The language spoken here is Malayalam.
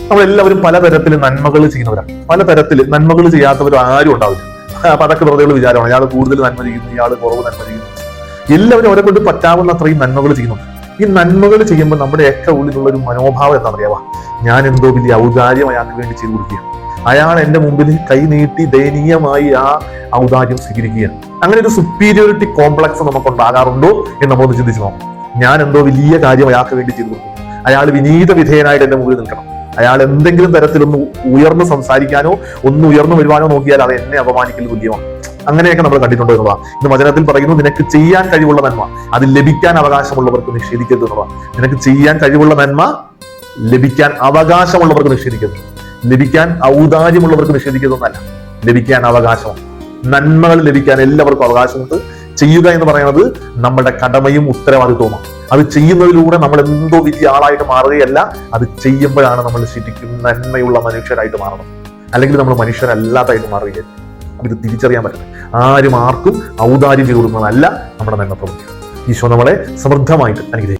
നമ്മളെല്ലാവരും പലതരത്തിൽ നന്മകൾ ചെയ്യുന്നവരാണ്. പലതരത്തിൽ നന്മകൾ ചെയ്യാത്തവരും ആരും ഉണ്ടാവില്ല. അപ്പൊ അതൊക്കെ വെറുതെ വിചാരമാണ്. ഇയാൾ കൂടുതൽ നന്മ ചെയ്യുന്നു, ഇയാൾ കുറവ് നന്മ ചെയ്യുന്നു. എല്ലാവരും അവരെ കൊണ്ട് പറ്റാവുന്ന അത്രയും നന്മകൾ ചെയ്യുന്നുണ്ട്. ഈ നന്മകൾ ചെയ്യുമ്പോൾ നമ്മുടെയൊക്കെ ഉള്ളിലുള്ള ഒരു മനോഭാവം എന്താണെന്നറിയാവാ, ഞാൻ എന്തോ വലിയ ഔദാര്യം അയാൾക്ക് വേണ്ടി ചെയ്തു കൊടുക്കുക, അയാൾ എന്റെ മുമ്പിൽ കൈ നീട്ടി ദയനീയമായി ആ ഔദാര്യം സ്വീകരിക്കുകയാണ്. അങ്ങനെ ഒരു സുപ്പീരിയോറിറ്റി കോംപ്ലക്സ് നമുക്ക് ഉണ്ടാകാറുണ്ടോ എന്ന് നമ്മളൊന്ന് ചിന്തിച്ചു നോക്കാം. ഞാൻ എന്തോ വലിയ കാര്യം അയാൾക്ക് വേണ്ടി ചെയ്തു കൊടുക്കുന്നു, അയാൾ വിനീത വിധേയനായിട്ട് എന്റെ മുമ്പിൽ നിൽക്കണം, അയാൾ എന്തെങ്കിലും തരത്തിലൊന്ന് ഉയർന്ന് സംസാരിക്കാനോ ഒന്ന് ഉയർന്നു വരുവാനോ നോക്കിയാൽ അത് എന്നെ അപമാനിക്കൽ തുല്യമാണ്. അങ്ങനെയൊക്കെ നമ്മൾ കണ്ടിട്ടുണ്ടോ എന്നുള്ളതാണ്. ഇന്ന് വചനത്തിൽ പറയുന്നു, നിനക്ക് ചെയ്യാൻ കഴിവുള്ള നന്മ അത് ലഭിക്കാൻ അവകാശമുള്ളവർക്ക് നിഷേധിക്കരുത് എന്നുള്ളതാണ്. നിനക്ക് ചെയ്യാൻ കഴിവുള്ള നന്മ ലഭിക്കാൻ അവകാശമുള്ളവർക്ക് നിഷേധിക്കരുത്. ലഭിക്കാൻ ഔദാര്യമുള്ളവർക്ക് നിഷേധിക്കുന്നതല്ല, ലഭിക്കാൻ അവകാശമാണ്. നന്മകൾ ലഭിക്കാൻ എല്ലാവർക്കും അവകാശമുണ്ട്. ചെയ്യുക എന്ന് പറയുന്നത് നമ്മുടെ കടമയും ഉത്തരവാദിത്വമാണ്. അത് ചെയ്യുന്നതിലൂടെ നമ്മൾ എന്തോ വലിയ ആളായിട്ട് മാറുകയല്ല, അത് ചെയ്യുമ്പോഴാണ് നമ്മൾ ശരിക്കും നന്മയുള്ള മനുഷ്യരായിട്ട് മാറുന്നത്. അല്ലെങ്കിൽ നമ്മൾ മനുഷ്യരല്ലാതായിട്ട് മാറുകയല്ല. ഇത് തിരിച്ചറിയാൻ പറ്റില്ല. ആരും ആർക്കും ഔദാര്യം ചെയ്തു കൊടുക്കുന്നതല്ല നമ്മുടെ നന്മ പ്രവൃത്തി. ഈശോ നമ്മളെ സമൃദ്ധമായിട്ട് അനുഗ്രഹിക്കും.